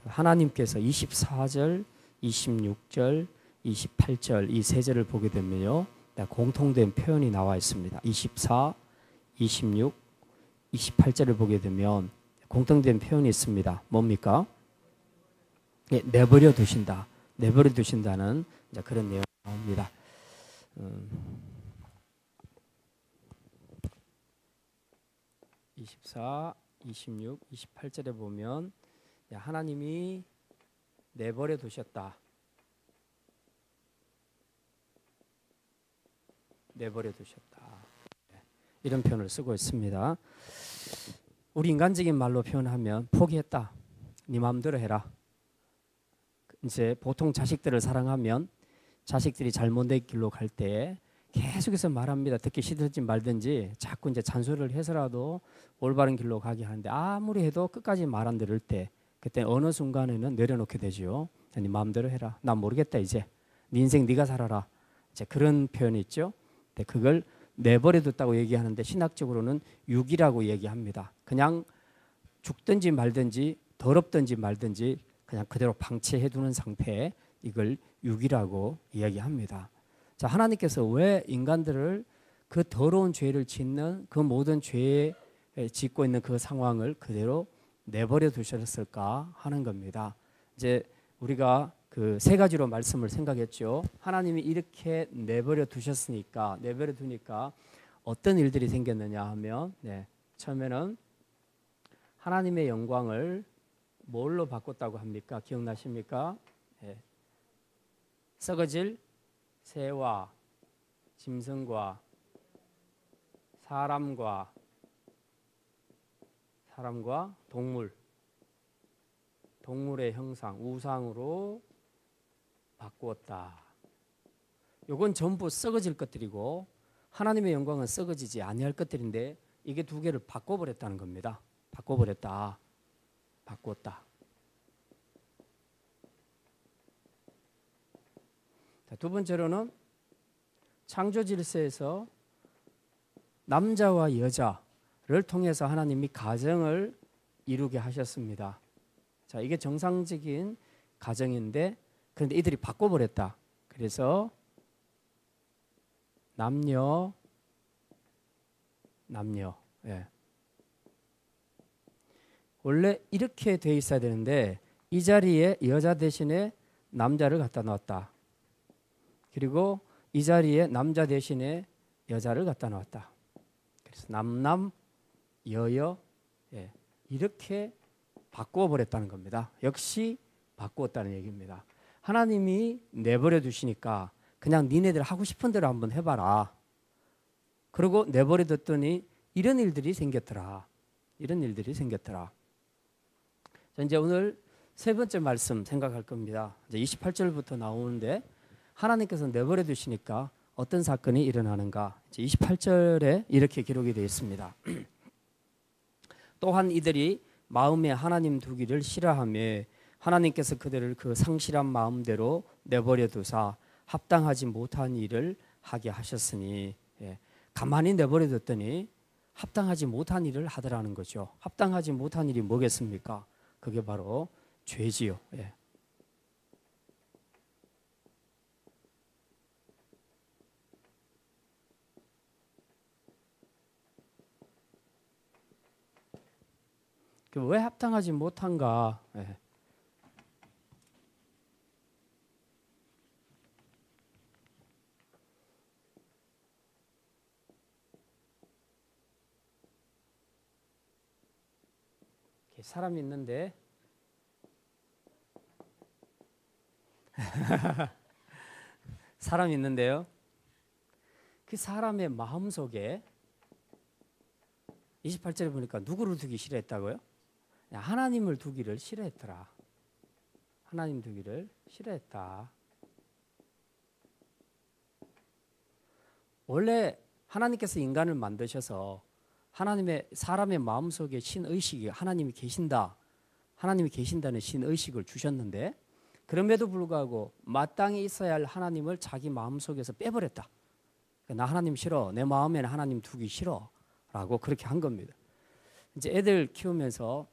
하나님께서 24절, 26절, 28절 이 세 절을 보게 되면요, 공통된 표현이 나와 있습니다. 24, 26, 28절을 보게 되면 공통된 표현이 있습니다. 뭡니까? 예, 내버려 두신다. 내버려 두신다는 그런 내용이 나옵니다. 24, 26, 28절에 보면 하나님이 내버려 두셨다. 내버려 두셨다. 이런 표현을 쓰고 있습니다. 우리 인간적인 말로 표현하면 포기했다. 네 마음대로 해라. 이제 보통 자식들을 사랑하면 자식들이 잘못된 길로 갈 때 계속해서 말합니다. 듣기 싫든지 말든지 자꾸 이제 잔소리를 해서라도 올바른 길로 가게 하는데, 아무리 해도 끝까지 말 안 들을 때 그때 어느 순간에는 내려놓게 되죠. 네 마음대로 해라. 난 모르겠다 이제. 네 인생 네가 살아라. 이제 그런 표현이 있죠. 근데 그걸 내버려뒀다고 얘기하는데 신학적으로는 육이라고 얘기합니다. 그냥 죽든지 말든지 더럽든지 말든지 그냥 그대로 방치해두는 상태에 이걸 육이라고 이야기합니다. 자, 하나님께서 왜 인간들을 그 더러운 죄를 짓는 그 모든 죄에 짓고 있는 그 상황을 그대로 내버려 두셨을까 하는 겁니다. 이제 우리가 그 세 가지로 말씀을 생각했죠. 하나님이 이렇게 내버려 두셨으니까, 내버려 두니까 어떤 일들이 생겼느냐 하면, 처음에는 하나님의 영광을 뭘로 바꿨다고 합니까? 기억나십니까? 썩어질 새와 짐승과 사람과 동물의 형상, 우상으로 바꾸었다. 요건 전부 썩어질 것들이고 하나님의 영광은 썩어지지 아니할 것들인데 이게 두 개를 바꿔버렸다는 겁니다. 바꿔버렸다. 바꾸었다. 자, 두 번째로는 창조 질서에서 남자와 여자를 통해서 하나님이 가정을 이루게 하셨습니다. 자, 이게 정상적인 가정인데 그런데 이들이 바꿔버렸다. 그래서 남녀, 예. 원래 이렇게 돼 있어야 되는데 이 자리에 여자 대신에 남자를 갖다 놨다. 그리고 이 자리에 남자 대신에 여자를 갖다 놨다. 그래서 남남, 여여, 이렇게 바꿔버렸다는 겁니다. 역시 바꾸었다는 얘기입니다. 하나님이 내버려 두시니까 그냥 니네들 하고 싶은 대로 한번 해봐라. 그리고 내버려 뒀더니 이런 일들이 생겼더라. 이런 일들이 생겼더라. 자, 이제 오늘 세 번째 말씀 생각할 겁니다. 이제 28절부터 나오는데 하나님께서 내버려 두시니까 어떤 사건이 일어나는가. 이제 28절에 이렇게 기록이 되어 있습니다. 또한 이들이 마음에 하나님 두기를 싫어하며 하나님께서 그들을 그 상실한 마음대로 내버려 두사 합당하지 못한 일을 하게 하셨으니, 가만히 내버려 뒀더니 합당하지 못한 일을 하더라는 거죠. 합당하지 못한 일이 뭐겠습니까? 그게 바로 죄지요. 왜 합당하지 못한가? 사람이 있는데 사람이 있는데요. 그 사람의 마음속에 28절에 보니까 누구를 두기 싫어했다고요? 하나님을 두기를 싫어했더라. 하나님 두기를 싫어했다. 원래 하나님께서 인간을 만드셔서 하나님의 사람의 마음속에 신의식이 하나님이 계신다. 하나님이 계신다는 신의식을 주셨는데 그럼에도 불구하고 마땅히 있어야 할 하나님을 자기 마음속에서 빼버렸다. 나 하나님 싫어. 내 마음에는 하나님 두기 싫어. 라고 그렇게 한 겁니다. 이제 애들 키우면서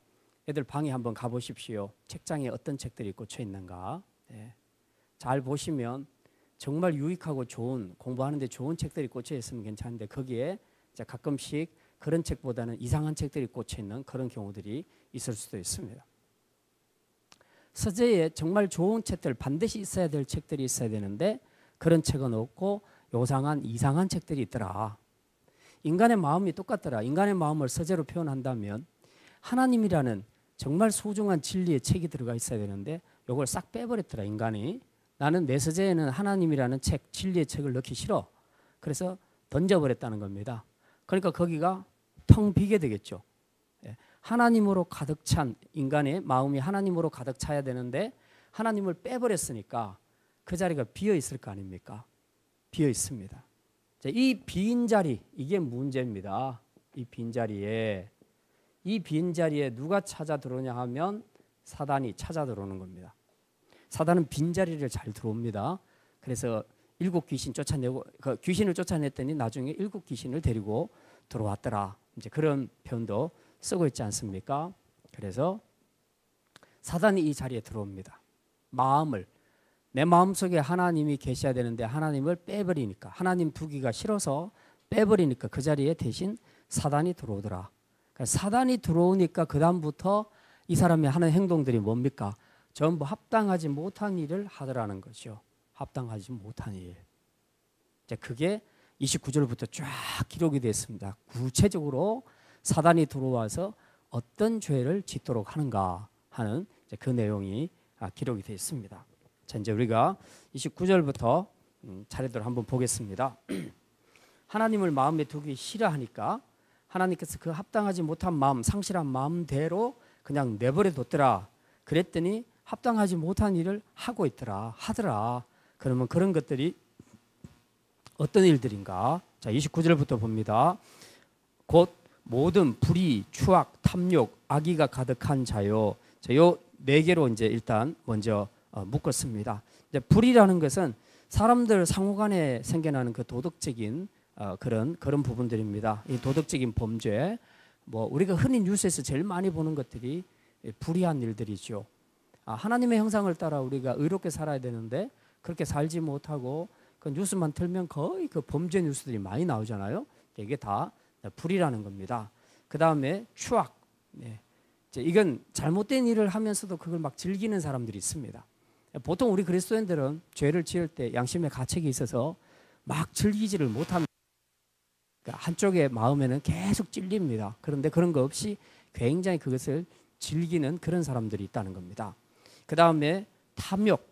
애들 방에 한번 가보십시오. 책장에 어떤 책들이 꽂혀 있는가. 예. 잘 보시면 정말 유익하고 좋은 공부하는데 좋은 책들이 꽂혀 있으면 괜찮은데 거기에 이제 가끔씩 그런 책보다는 이상한 책들이 꽂혀 있는 그런 경우들이 있을 수도 있습니다. 서재에 정말 좋은 책들 반드시 있어야 될 책들이 있어야 되는데 그런 책은 없고 요상한 이상한 책들이 있더라. 인간의 마음이 똑같더라. 인간의 마음을 서재로 표현한다면 하나님이라는 정말 소중한 진리의 책이 들어가 있어야 되는데 이걸 싹 빼버렸더라. 인간이. 나는 내 서재에는 하나님이라는 책, 진리의 책을 넣기 싫어. 그래서 던져버렸다는 겁니다. 그러니까 거기가 텅 비게 되겠죠. 하나님으로 가득 찬 인간의 마음이 하나님으로 가득 차야 되는데 하나님을 빼버렸으니까 그 자리가 비어 있을 거 아닙니까? 비어 있습니다. 이 빈 자리, 이게 문제입니다. 이 빈 자리에 누가 찾아 들어오냐 하면 사단이 찾아 들어오는 겁니다. 사단은 빈 자리를 잘 들어옵니다. 그래서 7 귀신 쫓아내고 그 귀신을 쫓아냈더니 나중에 7 귀신을 데리고 들어왔더라. 이제 그런 표현도 쓰고 있지 않습니까? 그래서 사단이 이 자리에 들어옵니다. 내 마음속에 하나님이 계셔야 되는데 하나님을 빼버리니까 하나님 두기가 싫어서 빼버리니까 그 자리에 대신 사단이 들어오더라. 그러니까 사단이 들어오니까 그 다음부터 이 사람이 하는 행동들이 뭡니까? 전부 합당하지 못한 일을 하더라는 거죠. 합당하지 못한 일. 이제 그게 29절부터 쫙 기록이 되어 있습니다. 구체적으로 사단이 들어와서 어떤 죄를 짓도록 하는가 하는 그 내용이 기록이 되어 있습니다. 자, 이제 우리가 29절부터 차례대로 한번 보겠습니다. 하나님을 마음에 두기 싫어하니까 하나님께서 그 합당하지 못한 마음, 상실한 마음대로 그냥 내버려 뒀더라. 그랬더니 합당하지 못한 일을 하더라. 그러면 그런 것들이 어떤 일들인가? 자, 29절부터 봅니다. 곧 모든 불의, 추악, 탐욕, 악의가 가득한 자요. 자, 요 네 개로 이제 일단 먼저 묶었습니다. 이제 불의라는 것은 사람들 상호간에 생겨나는 그 도덕적인 그런 부분들입니다. 이 도덕적인 범죄, 우리가 흔히 뉴스에서 제일 많이 보는 것들이 불의한 일들이죠. 하나님의 형상을 따라 우리가 의롭게 살아야 되는데 그렇게 살지 못하고 그 뉴스만 틀면 거의 그 범죄 뉴스들이 많이 나오잖아요. 이게 다 불의라는 겁니다. 그 다음에 추악. 이건 잘못된 일을 하면서도 그걸 막 즐기는 사람들이 있습니다. 보통 우리 그리스도인들은 죄를 지을 때 양심의 가책이 있어서 막 즐기지를 못합니다. 그러니까 한쪽의 마음에는 계속 찔립니다. 그런데 그런 거 없이 굉장히 그것을 즐기는 그런 사람들이 있다는 겁니다. 그 다음에 탐욕.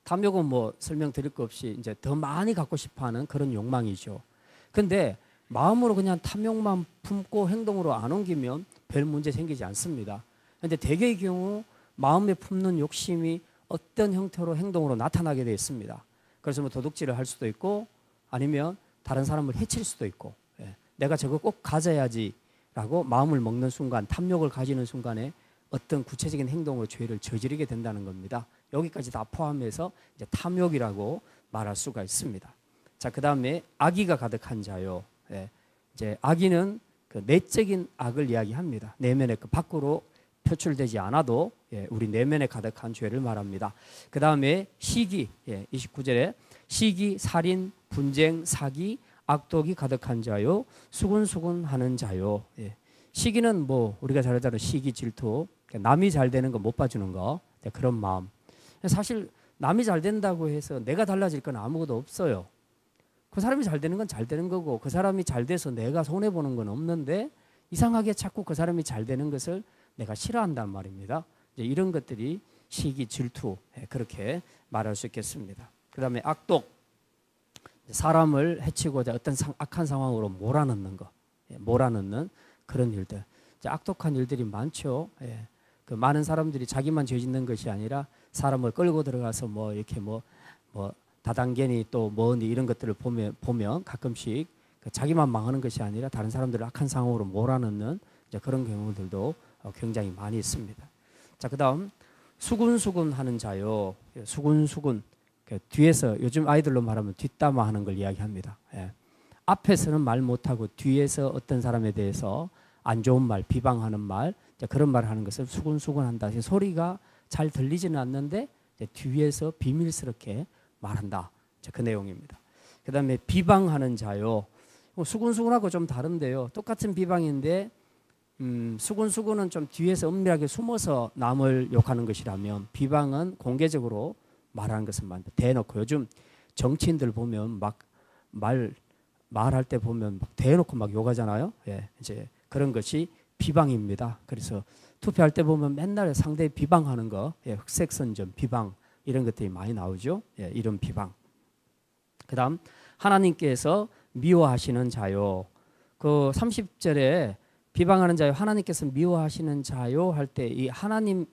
탐욕은 설명드릴 거 없이 이제 더 많이 갖고 싶어하는 그런 욕망이죠. 근데 마음으로 그냥 탐욕만 품고 행동으로 안 옮기면 별 문제 생기지 않습니다. 그런데 대개의 경우 마음에 품는 욕심이 어떤 형태로 행동으로 나타나게 되어 있습니다. 그래서 도둑질을 할 수도 있고 아니면 다른 사람을 해칠 수도 있고 내가 저거 꼭 가져야지라고 마음을 먹는 순간 탐욕을 가지는 순간에 어떤 구체적인 행동으로 죄를 저지르게 된다는 겁니다. 여기까지 다 포함해서 이제 탐욕이라고 말할 수가 있습니다. 자, 그 다음에 악의가 가득한 자요. 이제 악의는 그 내적인 악을 이야기합니다. 내면에 그 밖으로 표출되지 않아도 우리 내면에 가득한 죄를 말합니다. 그 다음에 시기, 29절에 시기, 살인, 분쟁, 사기, 악독이 가득한 자요, 수군수군하는 자요. 시기는 우리가 잘 알잖아요. 시기, 질투, 남이 잘 되는 거 못 봐주는 거, 그런 마음. 사실 남이 잘 된다고 해서 내가 달라질 건 아무것도 없어요. 그 사람이 잘 되는 건 잘 되는 거고 그 사람이 잘 돼서 내가 손해보는 건 없는데 이상하게 자꾸 그 사람이 잘 되는 것을 내가 싫어한단 말입니다. 이제 이런 것들이 시기, 질투, 그렇게 말할 수 있겠습니다. 그 다음에 악독, 사람을 해치고자 어떤 악한 상황으로 몰아넣는 거, 몰아넣는 그런 일들. 이제 악독한 일들이 많죠. 그 많은 사람들이 자기만 죄 짓는 것이 아니라 사람을 끌고 들어가서 이렇게 다단계니 또 뭐니 이런 것들을 보면 가끔씩 자기만 망하는 것이 아니라 다른 사람들을 악한 상황으로 몰아넣는 이제 그런 경우들도 굉장히 많이 있습니다. 자, 그다음 수군수군하는 자요. 수군수군, 뒤에서 요즘 아이들로 말하면 뒷담화하는 걸 이야기합니다. 앞에서는 말 못하고 뒤에서 어떤 사람에 대해서 안 좋은 말, 비방하는 말, 그런 말 하는 것을 수군수군한다. 소리가 잘 들리지는 않는데 뒤에서 비밀스럽게 말한다. 그 내용입니다. 그 다음에 비방하는 자요. 수군수군하고 좀 다른데요. 똑같은 비방인데 수군수군은 좀 뒤에서 은밀하게 숨어서 남을 욕하는 것이라면 비방은 공개적으로 말하는 것은 대놓고, 요즘 정치인들 보면 막 말할 때 보면 막 대놓고 막 욕하잖아요. 예, 이제 그런 것이 비방입니다. 그래서 투표할 때 보면 맨날 상대 비방하는 거, 예, 흑색선전 비방 이런 것들이 많이 나오죠. 예, 이런 비방. 그다음 하나님께서 미워하시는 자요. 그 30절에 비방하는 자요, 하나님께서 미워하시는 자요 할 때 이 하나님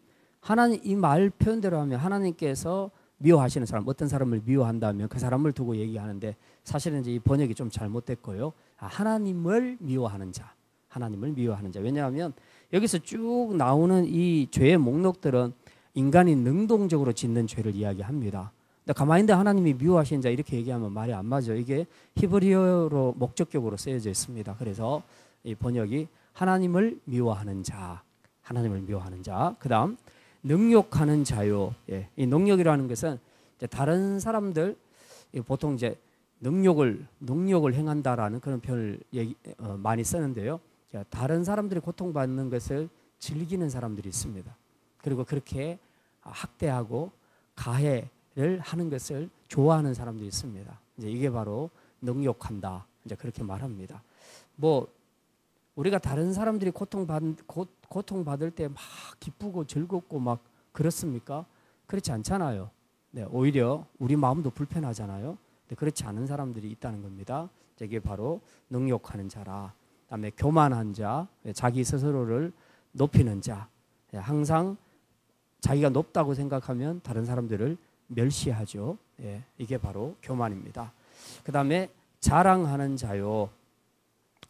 이 말 표현대로 하면 하나님께서 미워하시는 사람, 어떤 사람을 미워한다면 그 사람을 두고 얘기하는데 사실은 이제 이 번역이 좀 잘못됐고요. 하나님을 미워하는 자, 하나님을 미워하는 자. 왜냐하면 여기서 쭉 나오는 이 죄의 목록들은 인간이 능동적으로 짓는 죄를 이야기합니다. 근데 가만히 있는데 하나님이 미워하시는 자 이렇게 얘기하면 말이 안 맞아요. 이게 히브리어로 목적격으로 쓰여져 있습니다. 그래서 이 번역이 하나님을 미워하는 자, 하나님을 미워하는 자. 그다음 능욕하는 자요. 예, 이 능욕이라는 것은 이제 다른 사람들 보통 이제 능욕을 행한다라는 그런 표현을 많이 쓰는데요. 다른 사람들이 고통받는 것을 즐기는 사람들이 있습니다. 그리고 그렇게 학대하고 가해를 하는 것을 좋아하는 사람들이 있습니다. 이제 이게 바로 능욕한다. 이제 그렇게 말합니다. 뭐 우리가 다른 사람들이 고통받을 때 막 기쁘고 즐겁고 막 그렇습니까? 그렇지 않잖아요. 네, 오히려 우리 마음도 불편하잖아요. 네, 그렇지 않은 사람들이 있다는 겁니다. 이게 바로 능욕하는 자라. 그다음에 교만한 자, 자기 스스로를 높이는 자. 항상 자기가 높다고 생각하면 다른 사람들을 멸시하죠. 예, 이게 바로 교만입니다. 그다음에 자랑하는 자요.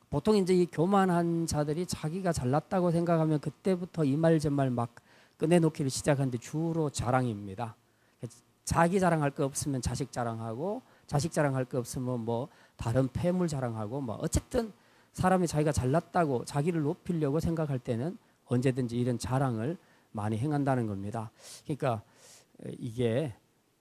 보통 이제 이 교만한 자들이 자기가 잘났다고 생각하면 그때부터 이 말 저 말 막 꺼내놓기를 시작하는데 주로 자랑입니다. 자기 자랑할 거 없으면 자식 자랑하고, 자식 자랑할 거 없으면 뭐 다른 폐물 자랑하고, 뭐 어쨌든 사람이 자기가 잘났다고 자기를 높이려고 생각할 때는 언제든지 이런 자랑을 많이 행한다는 겁니다. 그러니까 이게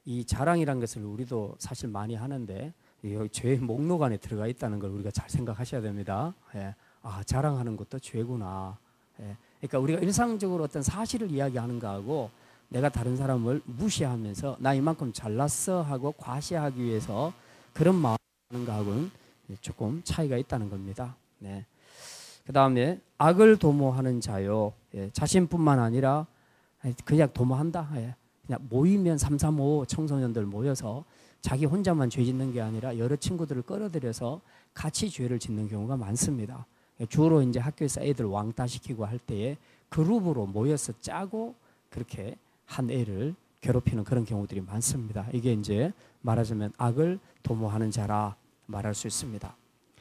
이 자랑이란 것을 우리도 사실 많이 하는데 여기 죄의 목록 안에 들어가 있다는 걸 우리가 잘 생각하셔야 됩니다. 예. 아, 자랑하는 것도 죄구나. 예. 그러니까 우리가 일상적으로 어떤 사실을 이야기하는 거하고 내가 다른 사람을 무시하면서 나 이만큼 잘났어 하고 과시하기 위해서 그런 마음을 하는 거하고는 조금 차이가 있다는 겁니다. 네. 그 다음에 악을 도모하는 자요. 예. 자신뿐만 아니라 그냥 도모한다. 예. 그냥 모이면 335 청소년들 모여서 자기 혼자만 죄 짓는 게 아니라 여러 친구들을 끌어들여서 같이 죄를 짓는 경우가 많습니다. 주로 이제 학교에서 애들 왕따시키고 할 때에 그룹으로 모여서 짜고 그렇게 한 애를 괴롭히는 그런 경우들이 많습니다. 이게 이제 말하자면 악을 도모하는 자라 말할 수 있습니다.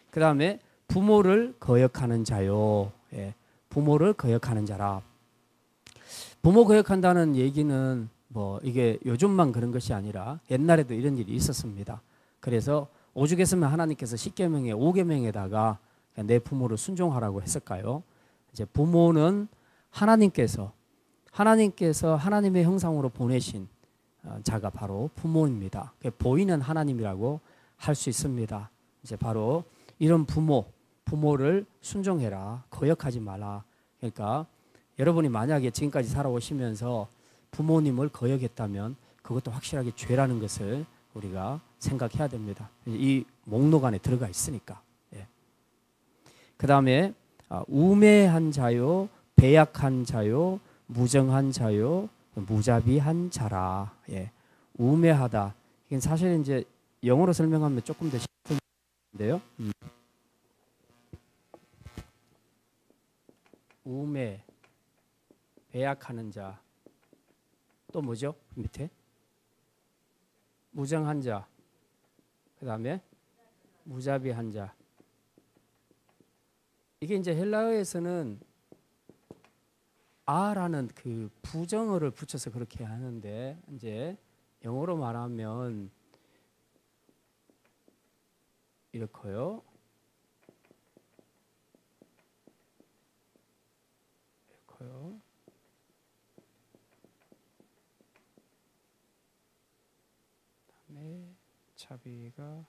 그 다음에 부모를 거역하는 자요. 예, 부모를 거역하는 자라. 부모 거역한다는 얘기는 뭐 이게 요즘만 그런 것이 아니라 옛날에도 이런 일이 있었습니다. 그래서 오죽했으면 하나님께서 10계명에 5계명에다가 내 부모를 순종하라고 했을까요? 이제 부모는 하나님께서 하나님의 형상으로 보내신 자가 바로 부모입니다. 보이는 하나님이라고 할 수 있습니다. 이제 바로 이런 부모를 순종해라, 거역하지 마라. 그러니까 여러분이 만약에 지금까지 살아오시면서 부모님을 거역했다면 그것도 확실하게 죄라는 것을 우리가 생각해야 됩니다. 이 목록 안에 들어가 있으니까. 예. 그 다음에 우매한 자요, 배약한 자요, 무정한 자요, 무자비한 자라. 예. 우매하다. 이건 사실 이제 영어로 설명하면 조금 더 쉽은데요. 우매, 배약하는 자. 또 뭐죠? 밑에 무정한 자, 그 다음에 무자비한 자. 이게 이제 헬라어에서는 아라는 그 부정어를 붙여서 그렇게 하는데 이제 영어로 말하면 이렇고요. 좋고요. 그다음에 자비가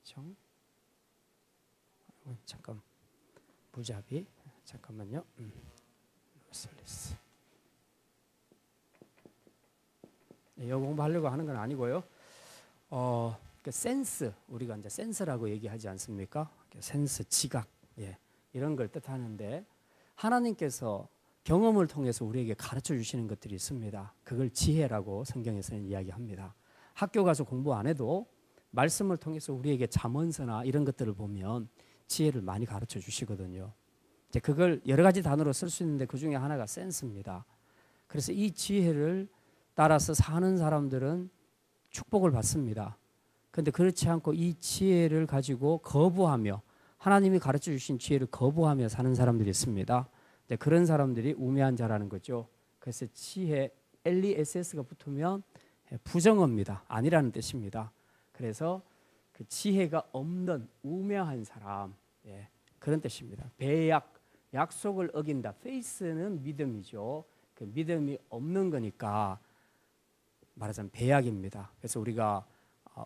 정 잠깐 무자비 잠깐만요. 로셀리스. 영어 공부하려고 하는 건 아니고요. 그 센스, 우리가 이제 센스라고 얘기하지 않습니까? 센스, 지각, 예, 이런 걸 뜻하는데 하나님께서 경험을 통해서 우리에게 가르쳐 주시는 것들이 있습니다. 그걸 지혜라고 성경에서는 이야기합니다. 학교 가서 공부 안 해도 말씀을 통해서 우리에게 잠언서나 이런 것들을 보면 지혜를 많이 가르쳐 주시거든요. 이제 그걸 여러 가지 단어로 쓸 수 있는데 그 중에 하나가 센스입니다. 그래서 이 지혜를 따라서 사는 사람들은 축복을 받습니다. 그런데 그렇지 않고 이 지혜를 가지고 거부하며 하나님이 가르쳐 주신 지혜를 거부하며 사는 사람들이 있습니다. 그런 사람들이 우매한 자라는 거죠. 그래서 지혜, LESS가 붙으면 부정어입니다. 아니라는 뜻입니다. 그래서 그 지혜가 없는 우매한 사람, 예, 그런 뜻입니다. 배약, 약속을 어긴다. 페이스는 믿음이죠. 그 믿음이 없는 거니까 말하자면 배약입니다. 그래서 우리가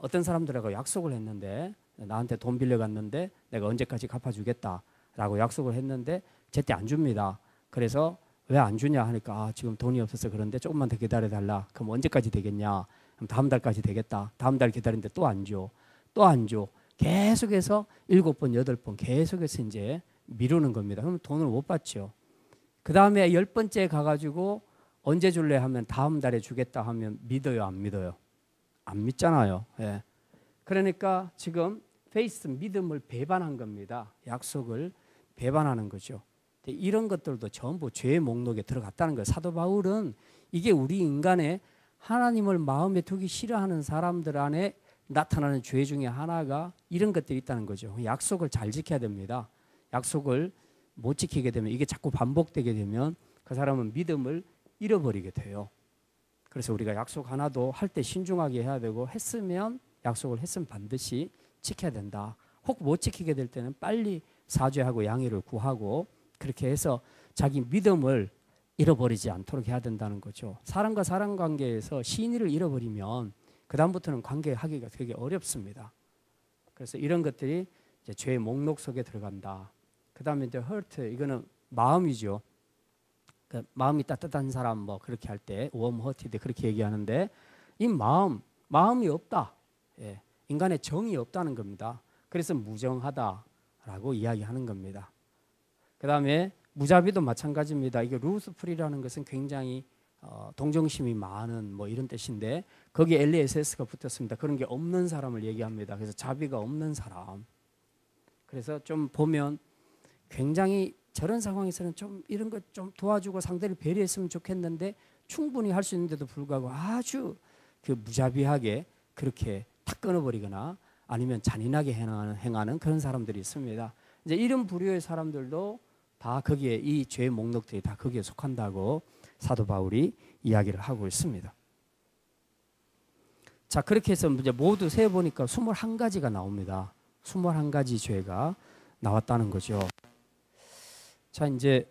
어떤 사람들하고 약속을 했는데 나한테 돈 빌려갔는데 내가 언제까지 갚아주겠다라고 약속을 했는데 제때 안 줍니다. 그래서 왜 안 주냐 하니까 지금 돈이 없어서 그런데 조금만 더 기다려달라. 그럼 언제까지 되겠냐? 그럼 다음 달까지 되겠다. 다음 달 기다리는데 또 안 줘. 또 안 줘. 계속해서 7번, 8번 계속해서 이제 미루는 겁니다. 그럼 돈을 못 받죠. 그 다음에 10번째 가가지고 언제 줄래 하면 다음 달에 주겠다 하면 믿어요, 안 믿어요? 안 믿잖아요. 예. 그러니까 지금 페이스, 믿음을 배반한 겁니다. 약속을 배반하는 거죠. 이런 것들도 전부 죄의 목록에 들어갔다는 거예요. 사도 바울은 이게 우리 인간의 하나님을 마음에 두기 싫어하는 사람들 안에 나타나는 죄 중에 하나가 이런 것들이 있다는 거죠. 약속을 잘 지켜야 됩니다. 약속을 못 지키게 되면 이게 자꾸 반복되게 되면 그 사람은 믿음을 잃어버리게 돼요. 그래서 우리가 약속 하나도 할 때 신중하게 해야 되고 했으면 약속을 했으면 반드시 지켜야 된다. 혹 못 지키게 될 때는 빨리 사죄하고 양해를 구하고 그렇게 해서 자기 믿음을 잃어버리지 않도록 해야 된다는 거죠. 사람과 사람 관계에서 신의를 잃어버리면 그 다음부터는 관계하기가 되게 어렵습니다. 그래서 이런 것들이 이제 죄의 목록 속에 들어간다. 그 다음에 이제 hurt, 이거는 마음이죠. 그 마음이 따뜻한 사람 뭐 그렇게 할 때 warm hearted 그렇게 얘기하는데 이 마음이 없다. 예, 인간의 정이 없다는 겁니다. 그래서 무정하다라고 이야기하는 겁니다. 그 다음에 무자비도 마찬가지입니다. 이게 루스풀이라는 것은 굉장히 동정심이 많은 뭐 이런 뜻인데 거기에 LESS가 붙었습니다. 그런 게 없는 사람을 얘기합니다. 그래서 자비가 없는 사람. 그래서 좀 보면 굉장히 저런 상황에서는 좀 이런 것 좀 도와주고 상대를 배려했으면 좋겠는데 충분히 할 수 있는데도 불구하고 아주 그 무자비하게 그렇게 탁 끊어버리거나 아니면 잔인하게 행하는 그런 사람들이 있습니다. 이제 이런 부류의 사람들도 다 거기에 이 죄의 목록들이 다 거기에 속한다고 사도 바울이 이야기를 하고 있습니다. 자, 그렇게 해서 이제 모두 세어보니까 21가지가 나옵니다. 21가지 죄가 나왔다는 거죠. 자, 이제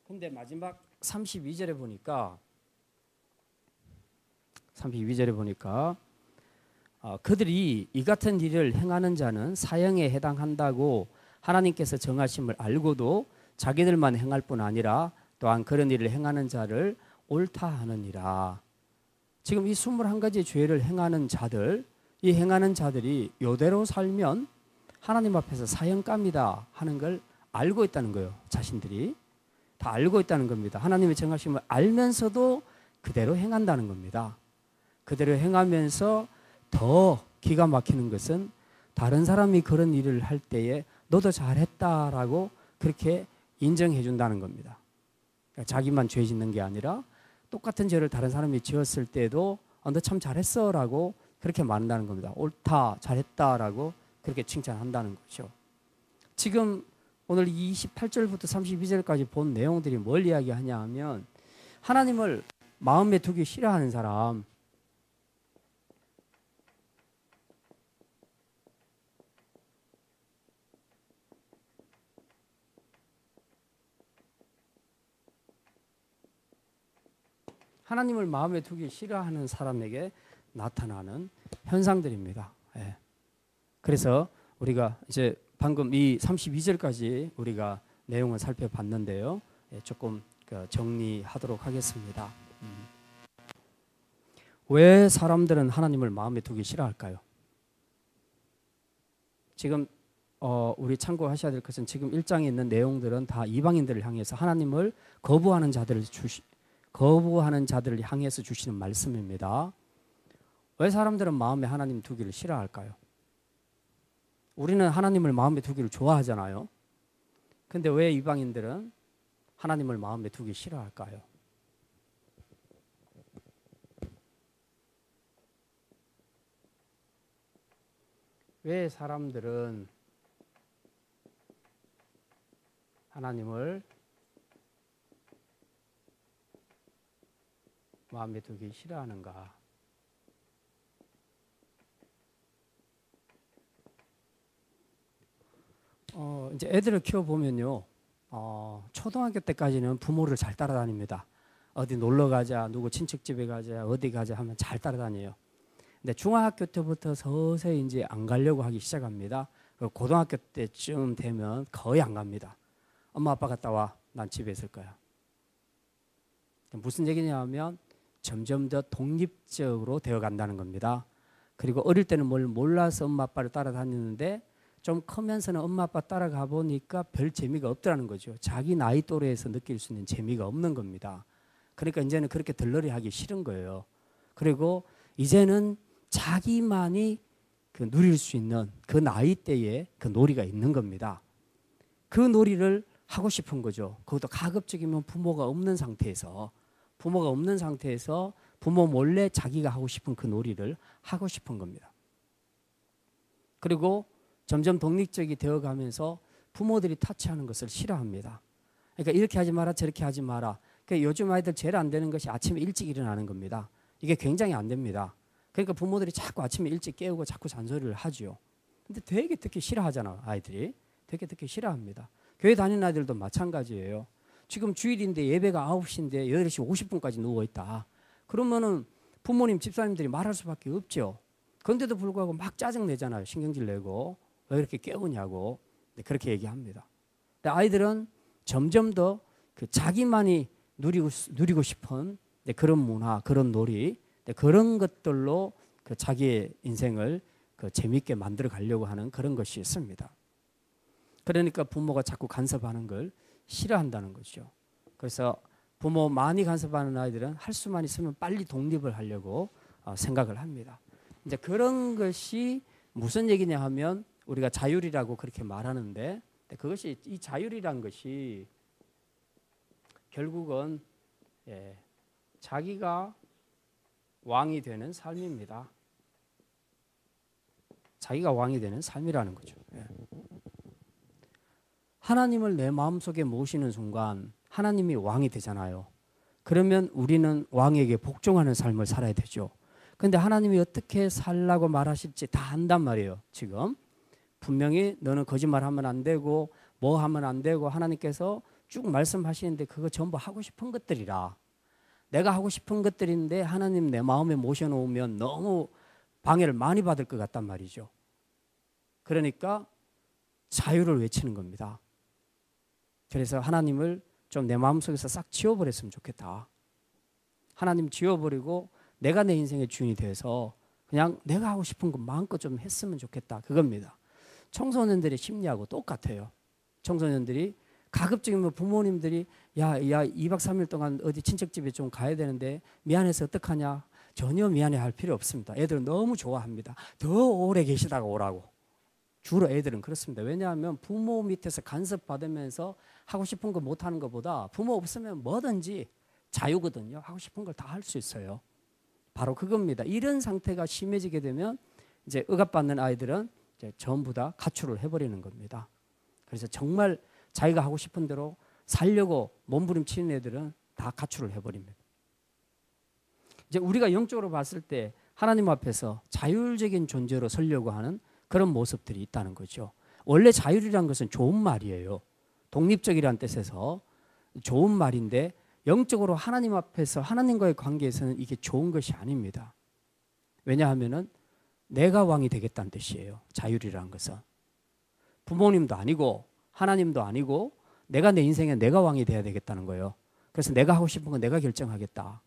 근데 마지막 32절에 보니까 그들이 이 같은 일을 행하는 자는 사형에 해당한다고 하나님께서 정하심을 알고도 자기들만 행할 뿐 아니라 또한 그런 일을 행하는 자를 옳다 하느니라. 지금 이 21가지 죄를 행하는 자들, 이 행하는 자들이 이대로 살면 하나님 앞에서 사형감이다 하는 걸 알고 있다는 거예요. 자신들이 다 알고 있다는 겁니다. 하나님의 정하심을 알면서도 그대로 행한다는 겁니다. 그대로 행하면서 더 기가 막히는 것은 다른 사람이 그런 일을 할 때에 너도 잘했다라고 그렇게 인정해 준다는 겁니다. 그러니까 자기만 죄 짓는 게 아니라 똑같은 죄를 다른 사람이 지었을 때도 너 참 잘했어라고 그렇게 말한다는 겁니다. 옳다, 잘했다라고 그렇게 칭찬한다는 거죠. 지금 오늘 28절부터 32절까지 본 내용들이 뭘 이야기하냐 하면 하나님을 마음에 두기 싫어하는 사람, 하나님을 마음에 두기 싫어하는 사람에게 나타나는 현상들입니다. 예. 그래서 우리가 이제 방금 이 32절까지 우리가 내용을 살펴봤는데요. 예, 조금 정리하도록 하겠습니다. 왜 사람들은 하나님을 마음에 두기 싫어할까요? 지금 우리 참고하셔야 될 것은 지금 1장에 있는 내용들은 다 이방인들을 향해서 하나님을 거부하는 자들을 향해서 주시는 말씀입니다. 왜 사람들은 마음에 하나님 두기를 싫어할까요? 우리는 하나님을 마음에 두기를 좋아하잖아요. 근데 왜 이방인들은 하나님을 마음에 두기 싫어할까요? 왜 사람들은 하나님을 마음에 두기 싫어하는가? 이제 애들을 키워보면요, 초등학교 때까지는 부모를 잘 따라다닙니다. 어디 놀러 가자, 누구 친척 집에 가자, 어디 가자 하면 잘 따라다녀요. 근데 중학교 때부터 서서히 이제 안 가려고 하기 시작합니다. 고등학교 때쯤 되면 거의 안 갑니다. 엄마 아빠 갔다 와, 난 집에 있을 거야. 무슨 얘기냐면 점점 더 독립적으로 되어 간다는 겁니다. 그리고 어릴 때는 뭘 몰라서 엄마 아빠를 따라다니는데 좀 크면서는 엄마 아빠 따라가 보니까 별 재미가 없더라는 거죠. 자기 나이 또래에서 느낄 수 있는 재미가 없는 겁니다. 그러니까 이제는 그렇게 들러리 하기 싫은 거예요. 그리고 이제는 자기만이 누릴 수 있는 그 나이대에 그 놀이가 있는 겁니다. 그 놀이를 하고 싶은 거죠. 그것도 가급적이면 부모가 없는 상태에서 부모 몰래 자기가 하고 싶은 그 놀이를 하고 싶은 겁니다. 그리고 점점 독립적이 되어가면서 부모들이 터치하는 것을 싫어합니다. 그러니까 이렇게 하지 마라, 저렇게 하지 마라. 그러니까 요즘 아이들 제일 안 되는 것이 아침에 일찍 일어나는 겁니다. 이게 굉장히 안 됩니다. 그러니까 부모들이 자꾸 아침에 일찍 깨우고 자꾸 잔소리를 하죠. 근데 되게 듣기 싫어하잖아, 아이들이. 되게 듣기 싫어합니다. 교회 다니는 아이들도 마찬가지예요. 지금 주일인데 예배가 9시인데 8시 50분까지 누워있다. 그러면은 부모님, 집사님들이 말할 수밖에 없죠. 그런데도 불구하고 막 짜증내잖아요. 신경질 내고. 왜 이렇게 깨우냐고. 그렇게 얘기합니다. 근데 아이들은 점점 더 자기만이 누리고 싶은 그런 문화, 그런 놀이, 그런 것들로 자기의 인생을 재미있게 만들어 가려고 하는 그런 것이 있습니다. 그러니까 부모가 자꾸 간섭하는 걸 싫어한다는 거죠. 그래서 부모 많이 간섭하는 아이들은 할 수만 있으면 빨리 독립을 하려고 생각을 합니다. 이제 그런 것이 무슨 얘기냐 하면 우리가 자율이라고 그렇게 말하는데 그것이 이 자율이란 것이 결국은 자기가 왕이 되는 삶입니다. 자기가 왕이 되는 삶이라는 거죠. 하나님을 내 마음속에 모시는 순간 하나님이 왕이 되잖아요. 그러면 우리는 왕에게 복종하는 삶을 살아야 되죠. 그런데 하나님이 어떻게 살라고 말하실지 다 안단 말이에요. 지금 분명히 너는 거짓말하면 안 되고 뭐 하면 안 되고 하나님께서 쭉 말씀하시는데 그거 전부 하고 싶은 것들이라. 내가 하고 싶은 것들인데 하나님 내 마음에 모셔놓으면 너무 방해를 많이 받을 것 같단 말이죠. 그러니까 자유를 외치는 겁니다. 그래서 하나님을 좀 내 마음속에서 싹 지워버렸으면 좋겠다. 하나님 지워버리고 내가 내 인생의 주인이 돼서 그냥 내가 하고 싶은 것 마음껏 좀 했으면 좋겠다. 그겁니다. 청소년들의 심리하고 똑같아요. 청소년들이 가급적이면 부모님들이 야 2박 3일 동안 어디 친척집에 좀 가야 되는데 미안해서 어떡하냐. 전혀 미안해할 필요 없습니다. 애들은 너무 좋아합니다. 더 오래 계시다가 오라고. 주로 애들은 그렇습니다. 왜냐하면 부모 밑에서 간섭받으면서 하고 싶은 거 못하는 것보다 부모 없으면 뭐든지 자유거든요. 하고 싶은 걸 다 할 수 있어요. 바로 그겁니다. 이런 상태가 심해지게 되면 이제 억압받는 아이들은 이제 전부 다 가출을 해버리는 겁니다. 그래서 정말 자기가 하고 싶은 대로 살려고 몸부림치는 애들은 다 가출을 해버립니다. 이제 우리가 영적으로 봤을 때 하나님 앞에서 자율적인 존재로 서려고 하는 그런 모습들이 있다는 거죠. 원래 자율이라는 것은 좋은 말이에요. 독립적이라는 뜻에서 좋은 말인데 영적으로 하나님 앞에서 하나님과의 관계에서는 이게 좋은 것이 아닙니다. 왜냐하면은 내가 왕이 되겠다는 뜻이에요. 자율이라는 것은. 부모님도 아니고 하나님도 아니고 내가 내 인생에 내가 왕이 돼야 되겠다는 거예요. 그래서 내가 하고 싶은 건 내가 결정하겠다.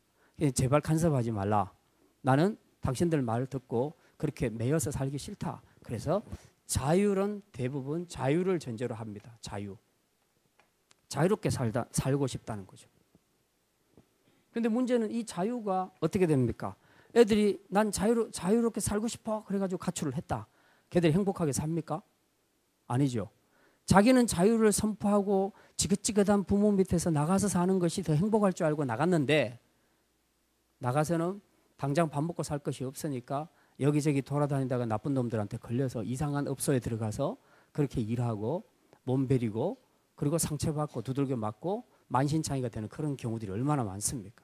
제발 간섭하지 말라. 나는 당신들 말을 듣고 그렇게 매여서 살기 싫다. 그래서 자율은 대부분 자유를 전제로 합니다. 자유롭게 살고 싶다는 거죠. 그런데 문제는 이 자유가 어떻게 됩니까? 애들이 난 자유롭게 살고 싶어. 그래가지고 가출을 했다. 걔들이 행복하게 삽니까? 아니죠. 자기는 자유를 선포하고 지긋지긋한 부모 밑에서 나가서 사는 것이 더 행복할 줄 알고 나갔는데 나가서는 당장 밥 먹고 살 것이 없으니까 여기저기 돌아다니다가 나쁜 놈들한테 걸려서 이상한 업소에 들어가서 그렇게 일하고 몸 베리고 그리고 상처받고 두들겨 맞고 만신창이가 되는 그런 경우들이 얼마나 많습니까?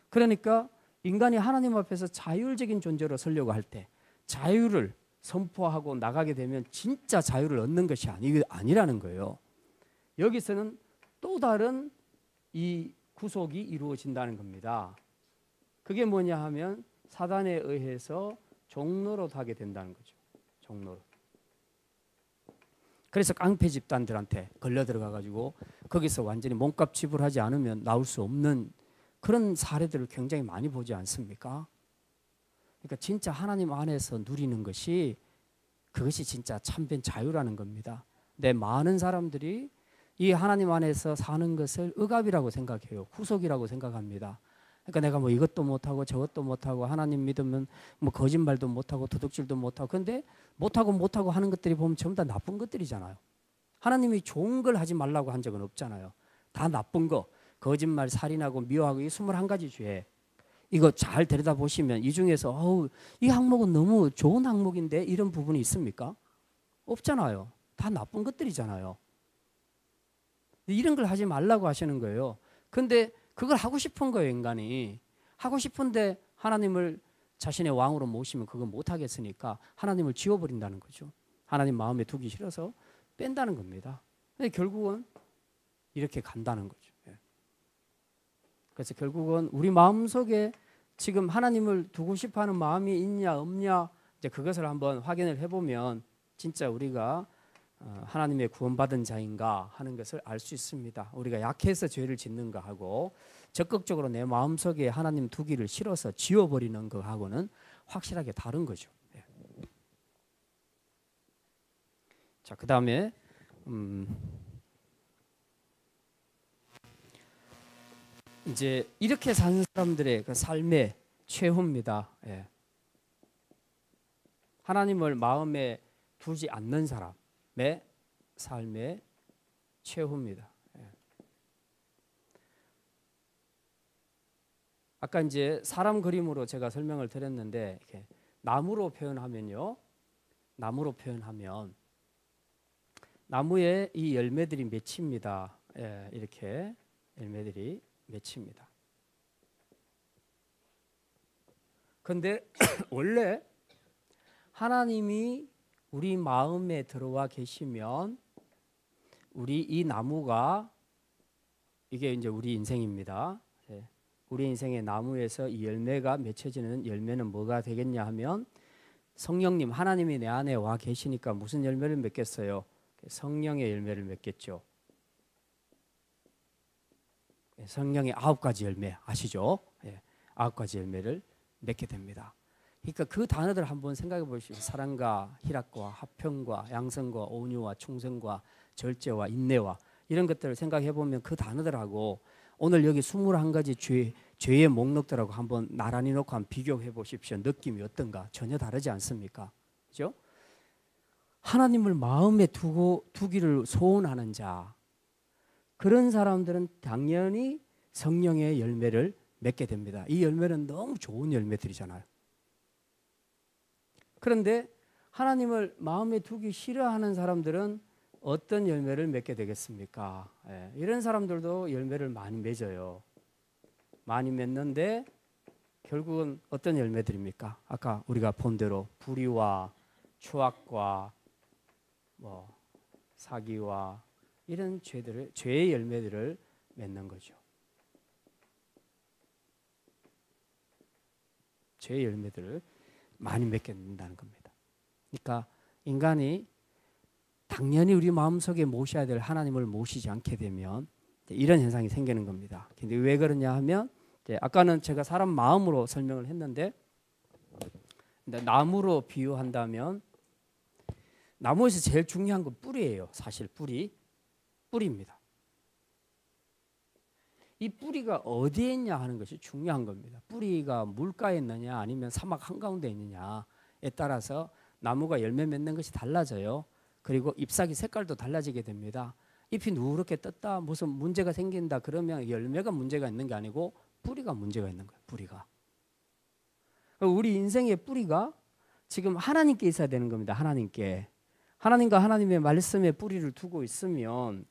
그러니까 인간이 하나님 앞에서 자율적인 존재로 서려고 할 때 자유를 선포하고 나가게 되면 진짜 자유를 얻는 것이 아니라는 거예요. 여기서는 또 다른 이 구속이 이루어진다는 겁니다. 그게 뭐냐 하면 사단에 의해서 종노릇 하게 된다는 거죠. 종노릇. 그래서 깡패 집단들한테 걸려 들어가 가지고 거기서 완전히 몸값 지불하지 않으면 나올 수 없는 그런 사례들을 굉장히 많이 보지 않습니까? 그러니까 진짜 하나님 안에서 누리는 것이 그것이 진짜 참된 자유라는 겁니다. 근데 많은 사람들이 이 하나님 안에서 사는 것을 억압이라고 생각해요. 구속이라고 생각합니다. 그러니까 내가 뭐 이것도 못하고 저것도 못하고 하나님 믿으면 뭐 거짓말도 못하고 도둑질도 못하고 근데 못하고 하는 것들이 보면 전부 다 나쁜 것들이잖아요. 하나님이 좋은 걸 하지 말라고 한 적은 없잖아요. 다 나쁜 거. 거짓말, 살인하고 미워하고 이 21가지 죄. 이거 잘 들여다보시면 이 중에서 이 항목은 너무 좋은 항목인데 이런 부분이 있습니까? 없잖아요. 다 나쁜 것들이잖아요. 이런 걸 하지 말라고 하시는 거예요. 근데 그걸 하고 싶은 거예요, 인간이. 하고 싶은데 하나님을 자신의 왕으로 모시면 그거 못하겠으니까 하나님을 지워버린다는 거죠. 하나님 마음에 두기 싫어서 뺀다는 겁니다. 근데 결국은 이렇게 간다는 거죠. 그래서 결국은 우리 마음속에 지금 하나님을 두고 싶어하는 마음이 있냐 없냐 이제 그것을 한번 확인을 해보면 진짜 우리가 하나님의 구원받은 자인가 하는 것을 알 수 있습니다. 우리가 약해서 죄를 짓는가 하고 적극적으로 내 마음속에 하나님 두기를 싫어서 지워버리는 것하고는 확실하게 다른 거죠. 자, 그 다음에 이제 이렇게 사는 사람들의 그 삶의 최후입니다. 하나님을 마음에 두지 않는 사람의 삶의 최후입니다. 아까 이제 사람 그림으로 제가 설명을 드렸는데 이렇게 나무로 표현하면요, 나무에 이 열매들이 맺힙니다. 이렇게 열매들이 맺힙니다. 그런데 원래 하나님이 우리 마음에 들어와 계시면 우리 이 나무가 이게 이제 우리 인생입니다. 우리 인생의 나무에서 이 열매가 맺혀지는 열매는 뭐가 되겠냐 하면 성령님 하나님이 내 안에 와 계시니까 무슨 열매를 맺겠어요? 성령의 열매를 맺겠죠. 성령의 9가지 열매 아시죠? 9가지 열매를 맺게 됩니다. 그러니까 그 단어들 한번 생각해 보시죠. 사랑과 희락과 화평과 양성과 온유와 충성과 절제와 인내와 이런 것들을 생각해 보면 그 단어들하고 오늘 여기 21가지 죄의 목록들하고 한번 나란히 놓고 한번 비교해 보십시오. 느낌이 어떤가? 전혀 다르지 않습니까? 그죠? 하나님을 마음에 두기를 소원하는 자, 그런 사람들은 당연히 성령의 열매를 맺게 됩니다. 이 열매는 너무 좋은 열매들이잖아요. 그런데 하나님을 마음에 두기 싫어하는 사람들은 어떤 열매를 맺게 되겠습니까? 이런 사람들도 열매를 많이 맺어요. 많이 맺는데 결국은 어떤 열매들입니까? 아까 우리가 본 대로 불의와 추악과 사기와 이런 죄의 열매들을 맺는 거죠. 죄의 열매들을 많이 맺게 된다는 겁니다. 그러니까 인간이 당연히 우리 마음속에 모셔야 될 하나님을 모시지 않게 되면 이런 현상이 생기는 겁니다. 근데 왜 그러냐 하면 아까는 제가 사람 마음으로 설명을 했는데 나무로 비유한다면 나무에서 제일 중요한 건 뿌리예요. 사실 뿌리입니다. 이 뿌리가 어디에 있냐 하는 것이 중요한 겁니다. 뿌리가 물가에 있느냐 아니면 사막 한가운데 있느냐에 따라서 나무가 열매 맺는 것이 달라져요. 그리고 잎사귀 색깔도 달라지게 됩니다. 잎이 누렇게 떴다 무슨 문제가 생긴다 그러면 열매가 문제가 있는 게 아니고 뿌리가 문제가 있는 거예요. 뿌리가. 우리 인생의 뿌리가 지금 하나님께 있어야 되는 겁니다. 하나님께. 하나님과 하나님의 말씀에 뿌리를 두고 있으면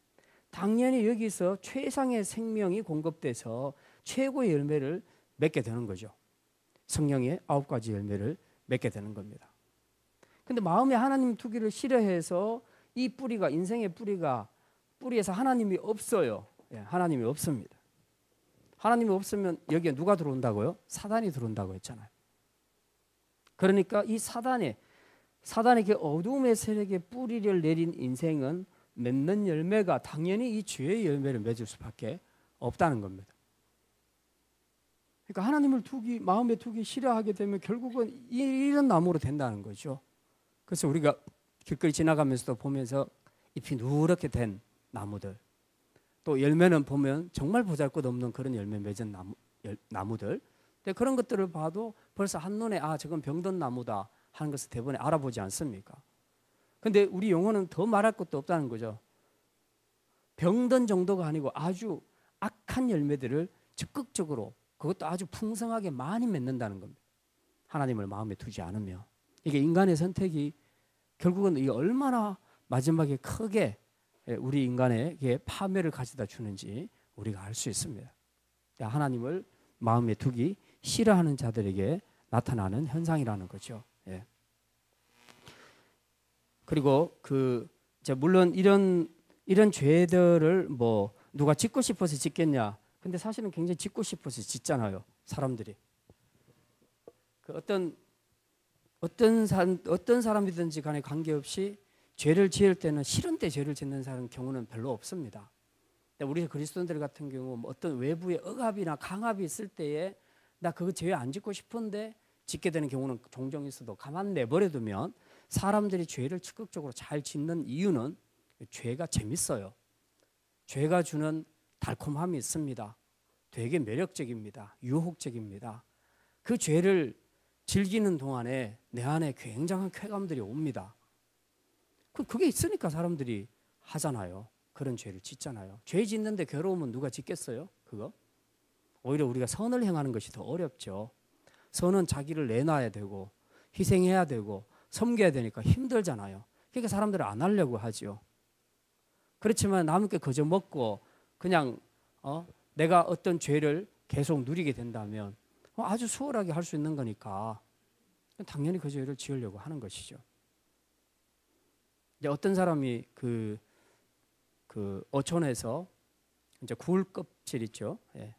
당연히 여기서 최상의 생명이 공급돼서 최고의 열매를 맺게 되는 거죠. 성령의 9가지 열매를 맺게 되는 겁니다. 근데 마음에 하나님 두기를 싫어해서 이 뿌리가 인생의 뿌리에서 하나님이 없어요. 하나님이 없습니다. 하나님이 없으면 여기에 누가 들어온다고요? 사단이 들어온다고 했잖아요. 그러니까 이 사단에게 어둠의 세력에 뿌리를 내린 인생은 맺는 열매가 당연히 이 죄의 열매를 맺을 수밖에 없다는 겁니다. 그러니까 하나님을 마음에 두기 싫어하게 되면 결국은 이런 나무로 된다는 거죠. 그래서 우리가 길거리 지나가면서도 보면서 잎이 누렇게 된 나무들, 또 열매는 보면 정말 보잘것없는 그런 열매 맺은 나무들, 근데 그런 것들을 봐도 벌써 한눈에 저건 병든 나무다 하는 것을 대부분 알아보지 않습니까? 근데 우리 영혼은 더 말할 것도 없다는 거죠. 병든 정도가 아니고 아주 악한 열매들을 적극적으로 그것도 아주 풍성하게 많이 맺는다는 겁니다. 하나님을 마음에 두지 않으면. 이게 인간의 선택이 결국은 이게 얼마나 마지막에 크게 우리 인간에게 파멸을 가져다 주는지 우리가 알 수 있습니다. 하나님을 마음에 두기 싫어하는 자들에게 나타나는 현상이라는 거죠. 예. 그리고 물론 이런 죄들을 뭐 누가 짓고 싶어서 짓겠냐? 근데 사실은 굉장히 짓고 싶어서 짓잖아요. 사람들이. 어떤 사람이든지 간에 관계없이 죄를 지을 때는 싫은데 죄를 짓는 사람 경우는 별로 없습니다. 우리 그리스도인들 같은 경우 어떤 외부의 억압이나 강압이 있을 때에 나 그거 죄 안 짓고 싶은데 짓게 되는 경우는 종종 있어도 가만 내버려두면 사람들이 죄를 적극적으로 잘 짓는 이유는 죄가 재밌어요. 죄가 주는 달콤함이 있습니다. 되게 매력적입니다. 유혹적입니다. 그 죄를 즐기는 동안에 내 안에 굉장한 쾌감들이 옵니다. 그게 있으니까 사람들이 하잖아요. 그런 죄를 짓잖아요. 죄 짓는데 괴로우면 누가 짓겠어요? 그거? 오히려 우리가 선을 행하는 것이 더 어렵죠. 선은 자기를 내놔야 되고 희생해야 되고 섬겨야 되니까 힘들잖아요. 그러니까 사람들은 안 하려고 하죠. 그렇지만 남께 거저 먹고 그냥 내가 어떤 죄를 계속 누리게 된다면 아주 수월하게 할 수 있는 거니까 당연히 그 죄를 지으려고 하는 것이죠. 이제 어떤 사람이 그 어촌에서 이제 굴 껍질 있죠. 예.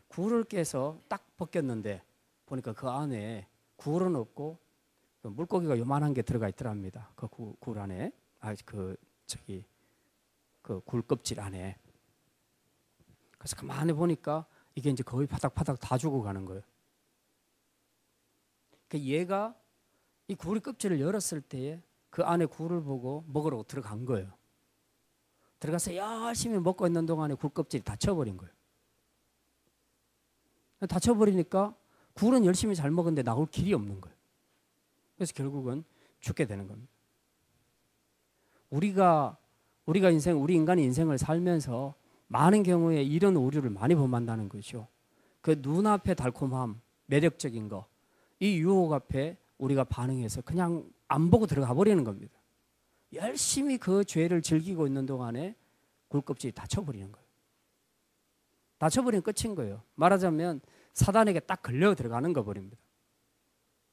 굴을 깨서 딱 벗겼는데 보니까 그 안에 굴은 없고 물고기가 요만한 게 들어가 있더랍니다. 그 굴 안에 그 굴 껍질 안에. 그래서 가만히 보니까 이게 이제 거의 바닥바닥 다 죽어가는 거예요. 그러니까 얘가 이 굴 껍질을 열었을 때에 그 안에 굴을 보고 먹으러 들어간 거예요. 들어가서 열심히 먹고 있는 동안에 굴 껍질이 닫혀버린 거예요. 닫혀버리니까 굴은 열심히 잘 먹었는데 나올 길이 없는 거예요. 그래서 결국은 죽게 되는 겁니다. 우리 인간의 인생을 살면서 많은 경우에 이런 오류를 많이 범한다는 거죠. 그 눈앞의 달콤함, 매력적인 거, 이 유혹 앞에 우리가 반응해서 그냥 안 보고 들어가 버리는 겁니다. 열심히 그 죄를 즐기고 있는 동안에 굴껍질이 닫혀버리는 거예요. 닫혀버리면 끝인 거예요. 말하자면 사단에게 딱 걸려 들어가는 거 버립니다.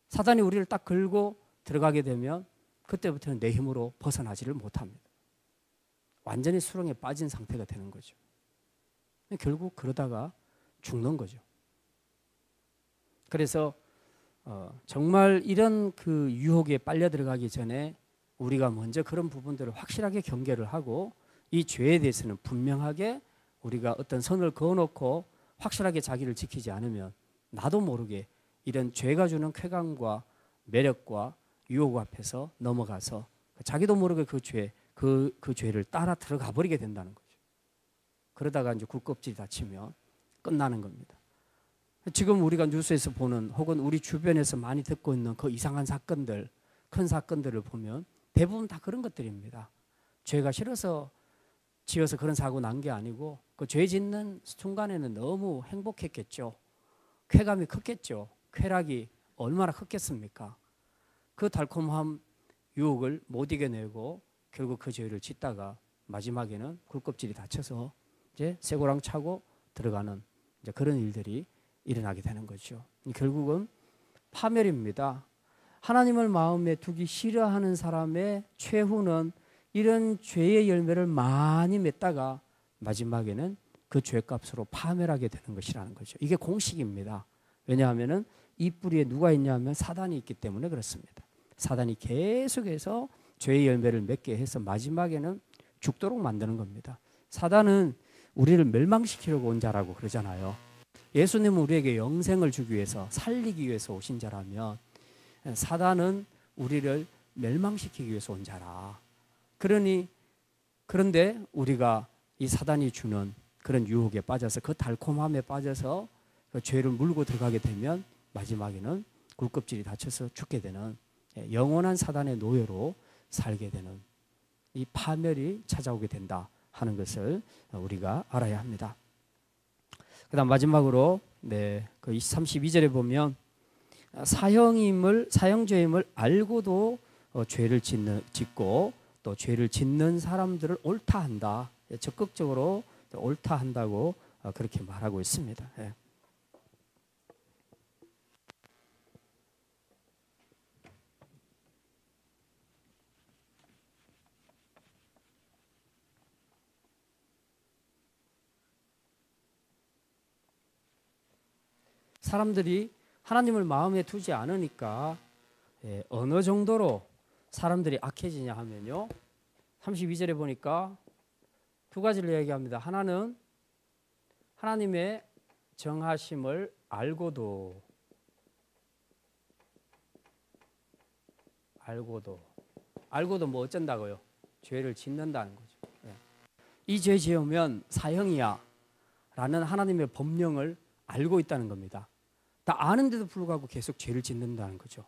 사단이 우리를 딱 걸고 들어가게 되면 그때부터는 내 힘으로 벗어나지를 못합니다. 완전히 수렁에 빠진 상태가 되는 거죠. 결국 그러다가 죽는 거죠. 그래서 정말 이런 그 유혹에 빨려 들어가기 전에 우리가 먼저 그런 부분들을 확실하게 경계를 하고 이 죄에 대해서는 분명하게 우리가 어떤 선을 그어놓고 확실하게 자기를 지키지 않으면 나도 모르게 이런 죄가 주는 쾌감과 매력과 유혹 앞에서 넘어가서 자기도 모르게 그 죄를 따라 들어가 버리게 된다는 거죠. 그러다가 이제 굴껍질이 다치면 끝나는 겁니다. 지금 우리가 뉴스에서 보는 혹은 우리 주변에서 많이 듣고 있는 그 이상한 사건들, 큰 사건들을 보면 대부분 다 그런 것들입니다. 죄가 싫어서 지어서 그런 사고 난 게 아니고 그 죄 짓는 순간에는 너무 행복했겠죠. 쾌감이 컸겠죠. 쾌락이 얼마나 컸겠습니까? 그 달콤한 유혹을 못 이겨내고 결국 그 죄를 짓다가 마지막에는 굴껍질이 다쳐서 이제 쇠고랑 차고 들어가는 이제 그런 일들이 일어나게 되는 거죠. 결국은 파멸입니다. 하나님을 마음에 두기 싫어하는 사람의 최후는 이런 죄의 열매를 많이 맺다가 마지막에는 그 죄값으로 파멸하게 되는 것이라는 거죠. 이게 공식입니다. 왜냐하면 이 뿌리에 누가 있냐면 사단이 있기 때문에 그렇습니다. 사단이 계속해서 죄의 열매를 맺게 해서 마지막에는 죽도록 만드는 겁니다. 사단은 우리를 멸망시키려고 온 자라고 그러잖아요. 예수님은 우리에게 영생을 주기 위해서 살리기 위해서 오신 자라면 사단은 우리를 멸망시키기 위해서 온 자라. 그런데 우리가 이 사단이 주는 그런 유혹에 빠져서 그 달콤함에 빠져서 그 죄를 물고 들어가게 되면 마지막에는 굴껍질이 다쳐서 죽게 되는 영원한 사단의 노예로 살게 되는 이 파멸이 찾아오게 된다 하는 것을 우리가 알아야 합니다. 그다음 마지막으로 그 32절에 보면 사형죄임을 알고도 죄를 짓고 또 죄를 짓는 사람들을 옳다 한다. 적극적으로 옳다 한다고 그렇게 말하고 있습니다. 사람들이 하나님을 마음에 두지 않으니까 어느 정도로 사람들이 악해지냐 하면요. 32절에 보니까 두 가지를 얘기합니다. 하나는 하나님의 정하심을 알고도 뭐 어쩐다고요? 죄를 짓는다는 거죠. 이 죄 지으면 사형이야 라는 하나님의 법령을 알고 있다는 겁니다. 다 아는데도 불구하고 계속 죄를 짓는다는 거죠.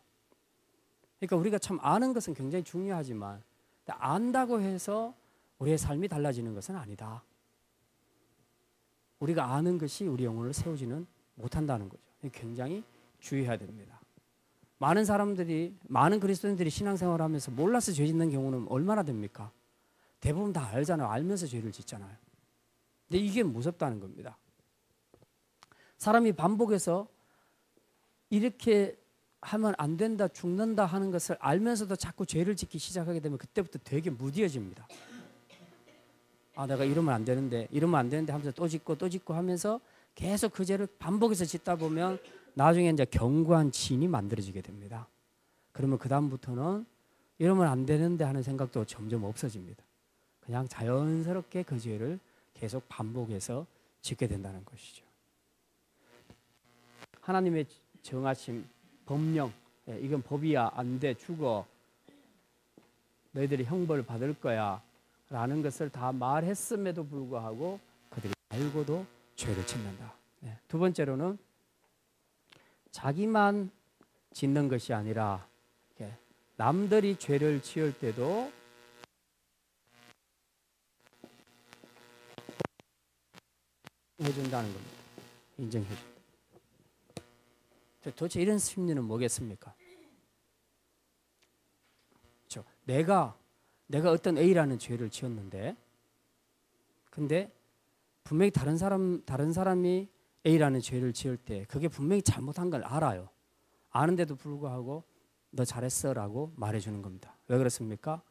그러니까 우리가 참 아는 것은 굉장히 중요하지만 안다고 해서 우리의 삶이 달라지는 것은 아니다. 우리가 아는 것이 우리 영혼을 세우지는 못한다는 거죠. 굉장히 주의해야 됩니다. 많은 그리스도인들이 신앙생활을 하면서 몰라서 죄 짓는 경우는 얼마나 됩니까? 대부분 다 알잖아요. 알면서 죄를 짓잖아요. 근데 이게 무섭다는 겁니다. 사람이 반복해서 이렇게 하면 안 된다, 죽는다 하는 것을 알면서도 자꾸 죄를 짓기 시작하게 되면 그때부터 되게 무뎌집니다. 내가 이러면 안 되는데 하면서 또 짓고 하면서 계속 그 죄를 반복해서 짓다 보면 나중에 이제 견고한 진이 만들어지게 됩니다. 그러면 그 다음부터는 이러면 안 되는데 하는 생각도 점점 없어집니다. 그냥 자연스럽게 그 죄를 계속 반복해서 짓게 된다는 것이죠. 하나님의 정하심, 법령, 이건 법이야, 안 돼, 죽어, 너희들이 형벌을 받을 거야 라는 것을 다 말했음에도 불구하고 그들이 알고도 죄를 짓는다. 두 번째로는 자기만 짓는 것이 아니라 남들이 죄를 지을 때도 해준다는 겁니다. 인정해준다. 도대체 이런 심리는 뭐겠습니까? 그렇죠? 내가 어떤 A라는 죄를 지었는데, 근데 분명히 다른 사람이 A라는 죄를 지을 때 그게 분명히 잘못한 걸 알아요. 아는데도 불구하고 너 잘했어라고 말해주는 겁니다. 왜 그렇습니까?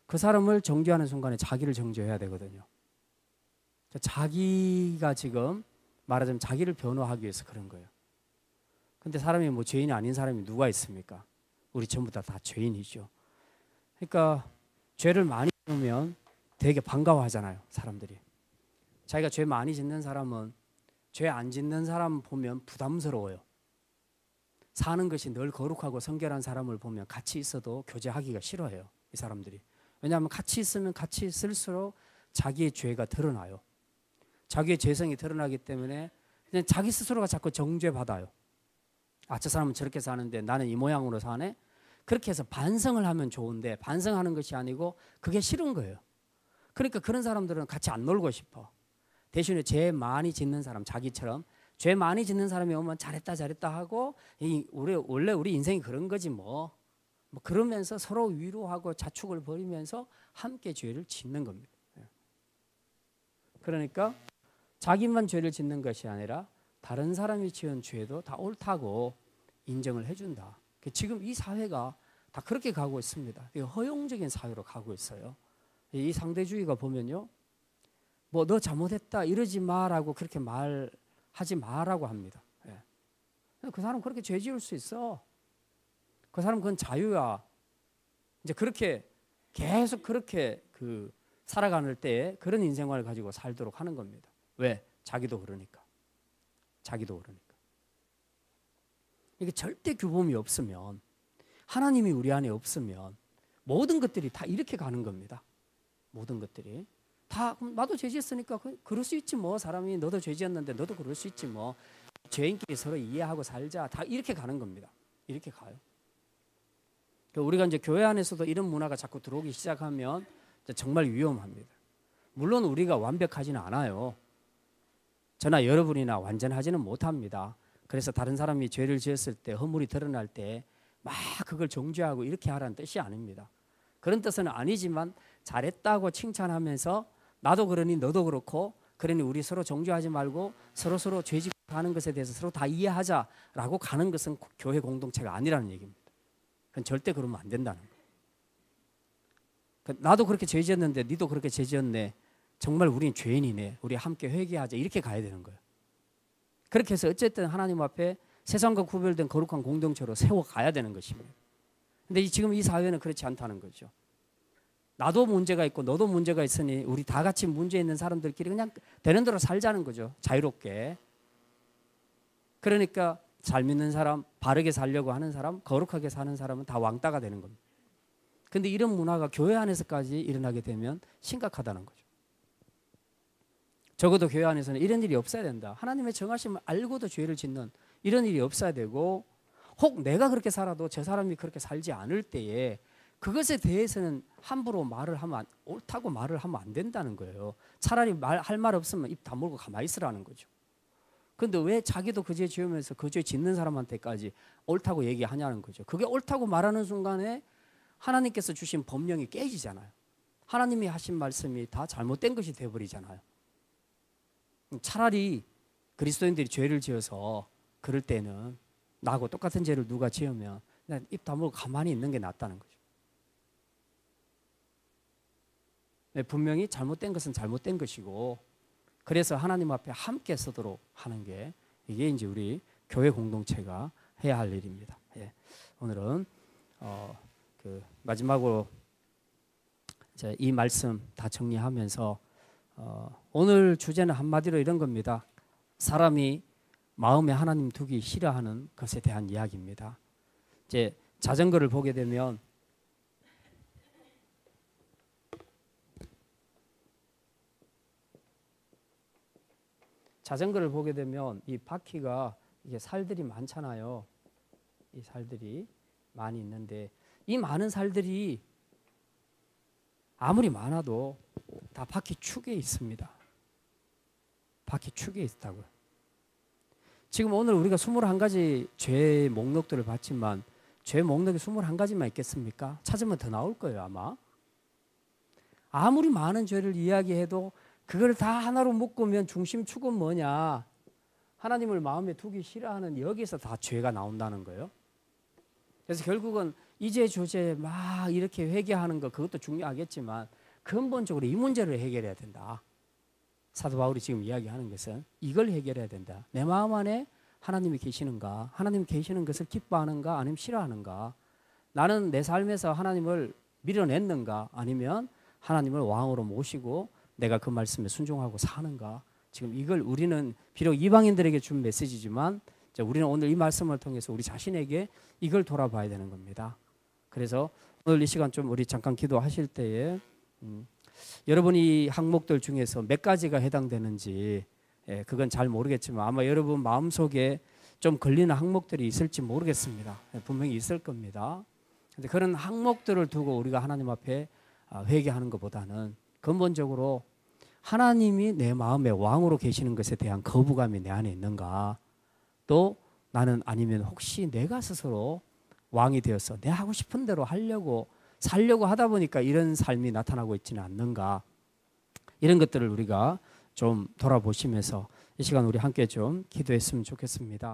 그 사람을 정죄하는 순간에 자기를 정죄해야 되거든요. 자기가 지금 말하자면 자기를 변호하기 위해서 그런 거예요. 근데 사람이 뭐 죄인이 아닌 사람이 누가 있습니까? 우리 전부 다 죄인이죠. 그러니까 죄를 많이 지으면 되게 반가워하잖아요, 사람들이. 자기가 죄 많이 짓는 사람은 죄 안 짓는 사람 보면 부담스러워요. 사는 것이 늘 거룩하고 성결한 사람을 보면 같이 있어도 교제하기가 싫어해요, 이 사람들이. 왜냐하면 같이 있으면 같이 있을수록 자기의 죄가 드러나요. 자기의 죄성이 드러나기 때문에 그냥 자기 스스로가 자꾸 정죄받아요. 아, 저 사람은 저렇게 사는데 나는 이 모양으로 사네? 그렇게 해서 반성을 하면 좋은데 반성하는 것이 아니고 그게 싫은 거예요. 그러니까 그런 사람들은 같이 안 놀고 싶어. 대신에 죄 많이 짓는 사람, 자기처럼 죄 많이 짓는 사람이 오면 잘했다 하고 원래 우리 인생이 그런 거지 뭐 그러면서 서로 위로하고 자축을 벌이면서 함께 죄를 짓는 겁니다. 그러니까 자기만 죄를 짓는 것이 아니라 다른 사람이 지은 죄도 다 옳다고 인정을 해준다. 지금 이 사회가 다 그렇게 가고 있습니다. 허용적인 사회로 가고 있어요. 이 상대주의가 보면요, 뭐 너 잘못했다 이러지 마라고 그렇게 말하지 마라고 합니다. 그 사람 그렇게 죄 지을 수 있어. 그 사람 그건 자유야. 이제 그렇게 계속 그렇게 살아가는 때에 그런 인생관을 가지고 살도록 하는 겁니다. 왜? 자기도 그러니까. 이게 절대 규범이 없으면, 하나님이 우리 안에 없으면 모든 것들이 다 이렇게 가는 겁니다. 모든 것들이 다 나도 죄 지었으니까 그럴 수 있지 뭐. 사람이 너도 죄 지었는데 너도 그럴 수 있지 뭐. 죄인끼리 서로 이해하고 살자. 다 이렇게 가는 겁니다. 이렇게 가요. 우리가 이제 교회 안에서도 이런 문화가 자꾸 들어오기 시작하면 정말 위험합니다. 물론 우리가 완벽하지는 않아요. 저나 여러분이나 완전하지는 못합니다. 그래서 다른 사람이 죄를 지었을 때 허물이 드러날 때 막 그걸 정죄하고 이렇게 하라는 뜻이 아닙니다. 그런 뜻은 아니지만 잘했다고 칭찬하면서 나도 그러니 너도 그렇고 그러니 우리 서로 정죄하지 말고 서로 죄 짓고 가는 것에 대해서 서로 다 이해하자라고 가는 것은 교회 공동체가 아니라는 얘기입니다. 그건 절대 그러면 안 된다는 거예요. 나도 그렇게 죄 지었는데 니도 그렇게 죄 지었네. 정말 우린 죄인이네. 우리 함께 회개하자. 이렇게 가야 되는 거예요. 그렇게 해서 어쨌든 하나님 앞에 세상과 구별된 거룩한 공동체로 세워가야 되는 것입니다. 근데 지금 이 사회는 그렇지 않다는 거죠. 나도 문제가 있고 너도 문제가 있으니 우리 다 같이 문제 있는 사람들끼리 그냥 되는 대로 살자는 거죠. 자유롭게. 그러니까 잘 믿는 사람, 바르게 살려고 하는 사람, 거룩하게 사는 사람은 다 왕따가 되는 겁니다. 근데 이런 문화가 교회 안에서까지 일어나게 되면 심각하다는 거죠. 적어도 교회 안에서는 이런 일이 없어야 된다. 하나님의 정하심을 알고도 죄를 짓는 이런 일이 없어야 되고, 혹 내가 그렇게 살아도 저 사람이 그렇게 살지 않을 때에 그것에 대해서는 함부로 말을 하면 옳다고 말을 하면 안 된다는 거예요. 차라리 할 말 없으면 입 다물고 가만히 있으라는 거죠. 그런데 왜 자기도 그 죄 지으면서 그 죄 짓는 사람한테까지 옳다고 얘기하냐는 거죠. 그게 옳다고 말하는 순간에 하나님께서 주신 법령이 깨지잖아요. 하나님이 하신 말씀이 다 잘못된 것이 되어버리잖아요. 차라리 그리스도인들이 죄를 지어서 그럴 때는 나하고 똑같은 죄를 누가 지으면 그냥 입 다물고 가만히 있는 게 낫다는 거죠. 분명히 잘못된 것은 잘못된 것이고, 그래서 하나님 앞에 함께 서도록 하는 게 이게 이제 우리 교회 공동체가 해야 할 일입니다. 오늘은 마지막으로 이제 이 말씀 다 정리하면서 오늘 주제는 한마디로 이런 겁니다. 사람이 마음에 하나님 두기 싫어하는 것에 대한 이야기입니다. 이제 자전거를 보게 되면 이 바퀴가 이게 살들이 많잖아요. 이 살들이 많이 있는데 이 많은 살들이 아무리 많아도 다 바퀴 축에 있습니다. 바퀴 축에 있다고요. 지금 오늘 우리가 21가지 죄 목록들을 봤지만 죄 목록이 21가지만 있겠습니까? 찾으면 더 나올 거예요, 아마. 아무리 많은 죄를 이야기해도 그걸 다 하나로 묶으면 중심축은 뭐냐? 하나님을 마음에 두기 싫어하는 여기서 다 죄가 나온다는 거예요. 그래서 결국은 이제 조제 막 이렇게 회개하는 거 그것도 중요하겠지만 근본적으로 이 문제를 해결해야 된다. 사도 바울이 지금 이야기하는 것은 이걸 해결해야 된다. 내 마음 안에 하나님이 계시는가? 하나님 계시는 것을 기뻐하는가? 아니면 싫어하는가? 나는 내 삶에서 하나님을 밀어냈는가? 아니면 하나님을 왕으로 모시고 내가 그 말씀에 순종하고 사는가? 지금 이걸 우리는 비록 이방인들에게 준 메시지지만 우리는 오늘 이 말씀을 통해서 우리 자신에게 이걸 돌아봐야 되는 겁니다. 그래서 오늘 이 시간 좀 우리 잠깐 기도하실 때에 여러분이 항목들 중에서 몇 가지가 해당되는지 그건 잘 모르겠지만 아마 여러분 마음속에 좀 걸리는 항목들이 있을지 모르겠습니다. 분명히 있을 겁니다. 근데 그런 항목들을 두고 우리가 하나님 앞에 회개하는 것보다는 근본적으로 하나님이 내 마음에 왕으로 계시는 것에 대한 거부감이 내 안에 있는가, 또 나는 아니면 혹시 내가 스스로 왕이 되어서 내 하고 싶은 대로 하려고 살려고 하다 보니까 이런 삶이 나타나고 있지는 않는가, 이런 것들을 우리가 좀 돌아보시면서 이 시간 우리 함께 좀 기도했으면 좋겠습니다.